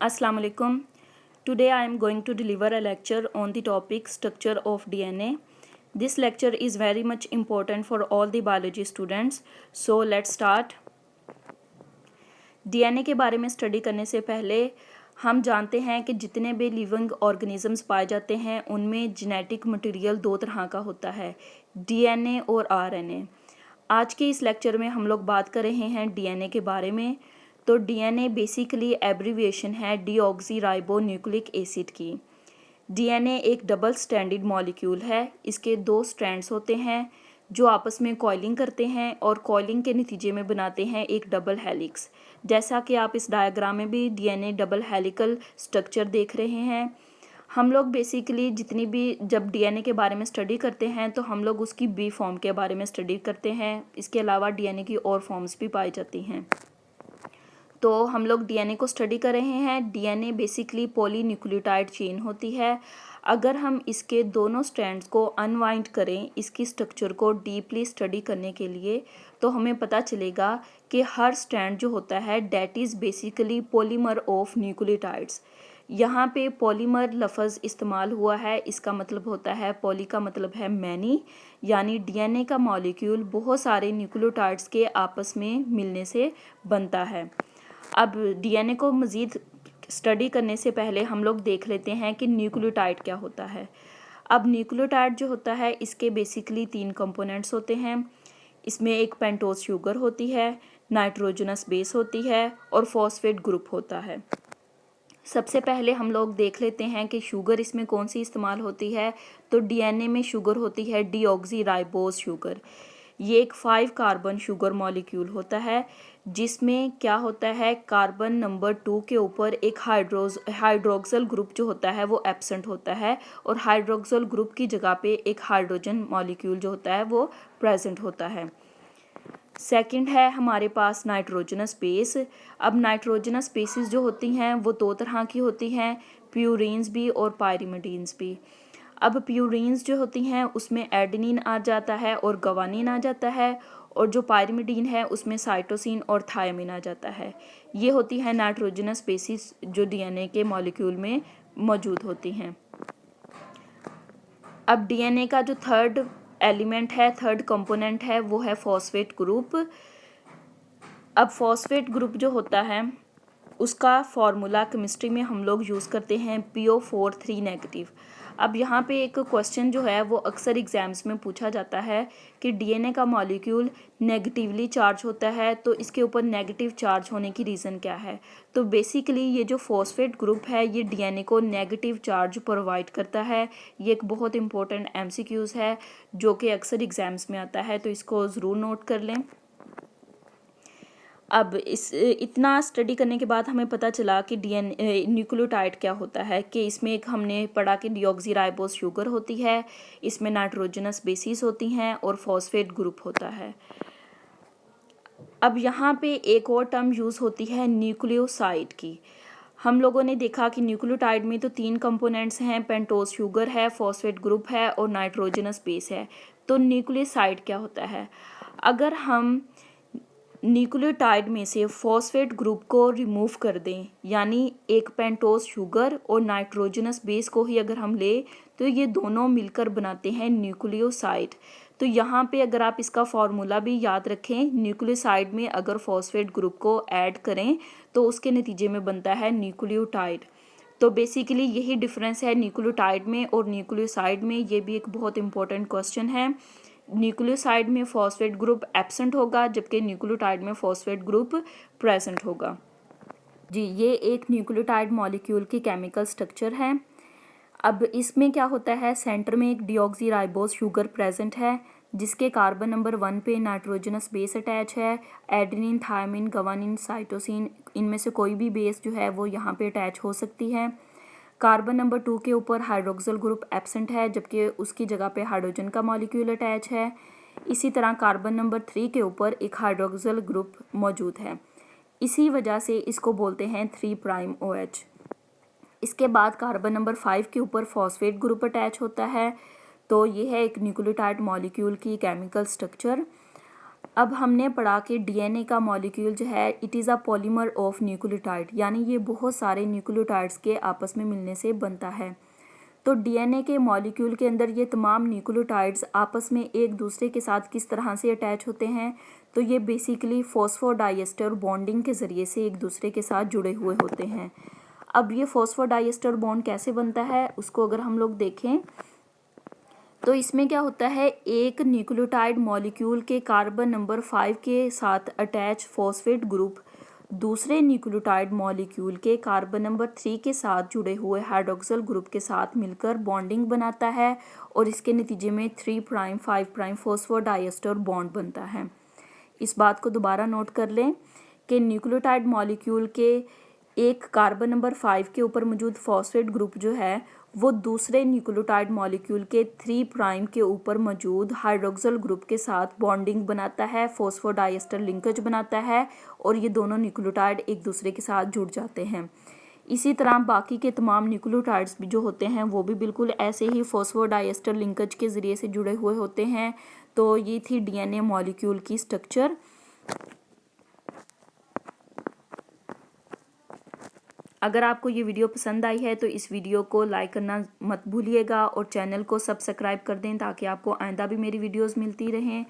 Assalamu alaikum. Today I am going to deliver a lecture on the topic structure of DNA. This lecture is very much important for all the biology students. So let's start. DNA के बारे में study करने से पहले हम जानते हैं कि जितने भी लिविंग ऑर्गेनिजम्स पाए जाते हैं उनमें जेनेटिक मटेरियल दो तरह का होता है, डीएनए और आरएनए। आज के इस लेक्चर में हम लोग बात कर रहे हैं डीएनए के बारे में। तो डीएनए बेसिकली एब्रीविएशन है डीऑक्सी न्यूक्लिक एसिड की। डीएनए एक डबल स्ट्रैंडेड मॉलिक्यूल है। इसके दो स्ट्रैंड्स होते हैं जो आपस में कॉइलिंग करते हैं और कॉइलिंग के नतीजे में बनाते हैं एक डबल हेलिक्स। जैसा कि आप इस डायग्राम में भी डीएनए डबल हेलिकल स्ट्रक्चर देख रहे हैं। हम लोग बेसिकली जितनी भी जब डीएनए के बारे में स्टडी करते हैं तो हम लोग उसकी बी फॉर्म के बारे में स्टडी करते हैं। इसके अलावा डीएनए की और फॉर्म्स भी पाई जाती हैं। तो हम लोग डीएनए को स्टडी कर रहे हैं। डीएनए बेसिकली पॉलीन्यूक्लियोटाइड चेन होती है। अगर हम इसके दोनों स्ट्रैंड्स को अनवाइंड करें इसकी स्ट्रक्चर को डीपली स्टडी करने के लिए, तो हमें पता चलेगा कि हर स्ट्रैंड जो होता है that is basically polymer of nucleotides. यहाँ पे पॉलीमर लफ्ज़ इस्तेमाल हुआ है। इसका मतलब होता है, पॉली का मतलब है मैनी, यानी डीएनए का मॉलिक्यूल बहुत सारे न्यूक्लियोटाइड्स के आपस में मिलने से बनता है। अब डीएनए को मज़ीद स्टडी करने से पहले हम लोग देख लेते हैं कि न्यूक्लियोटाइड क्या होता है। अब न्यूक्लियोटाइड जो होता है इसके बेसिकली 3 कंपोनेंट्स होते हैं। इसमें एक पेंटोज शुगर होती है, नाइट्रोजनस बेस होती है और फॉस्फेट ग्रुप होता है। सबसे पहले हम लोग देख लेते हैं कि शुगर इसमें कौन सी इस्तेमाल होती है। तो डीएनए में शुगर होती है डीऑक्सी शुगर। ये एक 5 कार्बन शुगर मॉलिक्यूल होता है जिसमें क्या होता है, कार्बन नंबर 2 के ऊपर एक हाइड्रोक्सिल ग्रुप जो होता है वो एब्सेंट होता है और हाइड्रोक्सिल ग्रुप की जगह पे एक हाइड्रोजन मॉलिक्यूल जो होता है वो प्रेजेंट होता है। सेकंड है हमारे पास नाइट्रोजनस बेस। अब नाइट्रोजनस बेसिस जो होती हैं वो 2 तरह की होती हैं, प्यूरीन्स भी और पायरिमिडीन्स भी। अब प्यूरीन्स जो होती हैं उसमें एडेनिन आ जाता है और गवानीन आ जाता है, और जो पायरिमिडीन है उसमें साइटोसिन और थायमिन आ जाता है। ये होती है नाइट्रोजनस बेसिस जो डीएनए के मॉलिक्यूल में मौजूद होती हैं। अब डीएनए का जो थर्ड एलिमेंट है, थर्ड कंपोनेंट है, वो है फॉस्फेट ग्रुप। अब फॉस्फेट ग्रुप जो होता है उसका फॉर्मूला केमिस्ट्री में हम लोग यूज़ करते हैं PO4 नेगेटिव। अब यहाँ पे एक क्वेश्चन जो है वो अक्सर एग्जाम्स में पूछा जाता है कि डीएनए का मॉलिक्यूल नेगेटिवली चार्ज होता है तो इसके ऊपर नेगेटिव चार्ज होने की रीज़न क्या है। तो बेसिकली ये जो फॉस्फेट ग्रुप है ये डीएनए को नेगेटिव चार्ज प्रोवाइड करता है। ये एक बहुत इंपॉर्टेंट MCQs है जो कि अक्सर एग्जाम्स में आता है, तो इसको ज़रूर नोट कर लें। अब इतना स्टडी करने के बाद हमें पता चला कि डीएनए न्यूक्लियोटाइड क्या होता है, कि इसमें एक हमने पढ़ा कि डीऑक्सी शुगर होती है, इसमें नाइट्रोजनस बेसिस होती हैं और फॉस्फेट ग्रुप होता है। अब यहाँ पे एक और टर्म यूज़ होती है न्यूक्लियोसाइड की। हम लोगों ने देखा कि न्यूक्लियोटाइड में तो 3 कंपोनेंट्स हैं, पेंटोज शुगर है, फॉस्फेट ग्रुप है और नाइट्रोजनस बेस है। तो न्यूक्लियोसाइड क्या होता है। अगर हम न्यूक्लियोटाइड में से फॉस्फेट ग्रुप को रिमूव कर दें, यानी एक पेंटोज शुगर और नाइट्रोजनस बेस को ही अगर हम ले तो ये दोनों मिलकर बनाते हैं न्यूक्लियोसाइड। तो यहाँ पे अगर आप इसका फॉर्मूला भी याद रखें, न्यूक्लियोसाइड में अगर फॉस्फेट ग्रुप को ऐड करें तो उसके नतीजे में बनता है न्यूक्लियोटाइड। तो बेसिकली यही डिफरेंस है न्यूक्लियोटाइड में और न्यूक्लियोसाइड में। ये भी एक बहुत इंपॉर्टेंट क्वेश्चन है। न्यूक्लियोसाइड में फॉस्फेट ग्रुप एब्सेंट होगा जबकि न्यूक्लियोटाइड में फॉस्फेट ग्रुप प्रेजेंट होगा। जी, ये एक न्यूक्लियोटाइड मॉलिक्यूल की केमिकल स्ट्रक्चर है। अब इसमें क्या होता है, सेंटर में एक डीऑक्सी शुगर प्रेजेंट है जिसके कार्बन नंबर 1 पे नाइट्रोजनस बेस अटैच है। एडेनिन, थायमिन, गवानिन, साइटोसिन, इनमें से कोई भी बेस जो है वो यहाँ पे अटैच हो सकती है। कार्बन नंबर 2 के ऊपर हाइड्रोक्सिल ग्रुप एब्सेंट है जबकि उसकी जगह पे हाइड्रोजन का मॉलिक्यूल अटैच है। इसी तरह कार्बन नंबर 3 के ऊपर एक हाइड्रोक्सिल ग्रुप मौजूद है। इसी वजह से इसको बोलते हैं 3' OH। इसके बाद कार्बन नंबर 5 के ऊपर फॉस्फेट ग्रुप अटैच होता है। तो ये है एक न्यूक्लियोटाइड मॉलिक्यूल की केमिकल स्ट्रक्चर। अब हमने पढ़ा कि डीएनए का मॉलिक्यूल जो है it is a polymer of nucleotide, यानी ये बहुत सारे न्यूक्लियोटाइड्स के आपस में मिलने से बनता है। तो डीएनए के मॉलिक्यूल के अंदर ये तमाम न्यूक्लियोटाइड्स आपस में एक दूसरे के साथ किस तरह से अटैच होते हैं, तो ये बेसिकली फॉस्फोडाइएस्टर बॉन्डिंग के ज़रिए से एक दूसरे के साथ जुड़े हुए होते हैं। अब ये फॉस्फोडाइएस्टर बॉन्ड कैसे बनता है उसको अगर हम लोग देखें तो इसमें क्या होता है, एक न्यूक्लियोटाइड मॉलिक्यूल के कार्बन नंबर 5 के साथ अटैच फॉस्फेट ग्रुप दूसरे न्यूक्लियोटाइड मॉलिक्यूल के कार्बन नंबर 3 के साथ जुड़े हुए हाइड्रोक्सिल ग्रुप के साथ मिलकर बॉन्डिंग बनाता है और इसके नतीजे में 3 प्राइम 5 प्राइम फॉस्फोडाइएस्टर बॉन्ड बनता है। इस बात को दोबारा नोट कर लें कि न्यूक्लियोटाइड मॉलिक्यूल के एक कार्बन नंबर 5 के ऊपर मौजूद फॉस्फेट ग्रुप जो है वो दूसरे न्यूक्लियोटाइड मॉलिक्यूल के 3 प्राइम के ऊपर मौजूद हाइड्रोक्सिल ग्रुप के साथ बॉन्डिंग बनाता है, फॉस्फोडाइएस्टर लिंकेज बनाता है और ये दोनों न्यूक्लियोटाइड एक दूसरे के साथ जुड़ जाते हैं। इसी तरह बाकी के तमाम न्यूक्लियोटाइड्स भी जो होते हैं वो भी बिल्कुल ऐसे ही फॉस्फोडाइएस्टर लिंकेज के ज़रिए से जुड़े हुए होते हैं। तो ये थी डीएनए मॉलिक्यूल की स्ट्रक्चर। अगर आपको ये वीडियो पसंद आई है तो इस वीडियो को लाइक करना मत भूलिएगा और चैनल को सब्सक्राइब कर दें ताकि आपको आइंदा भी मेरी वीडियोस मिलती रहें।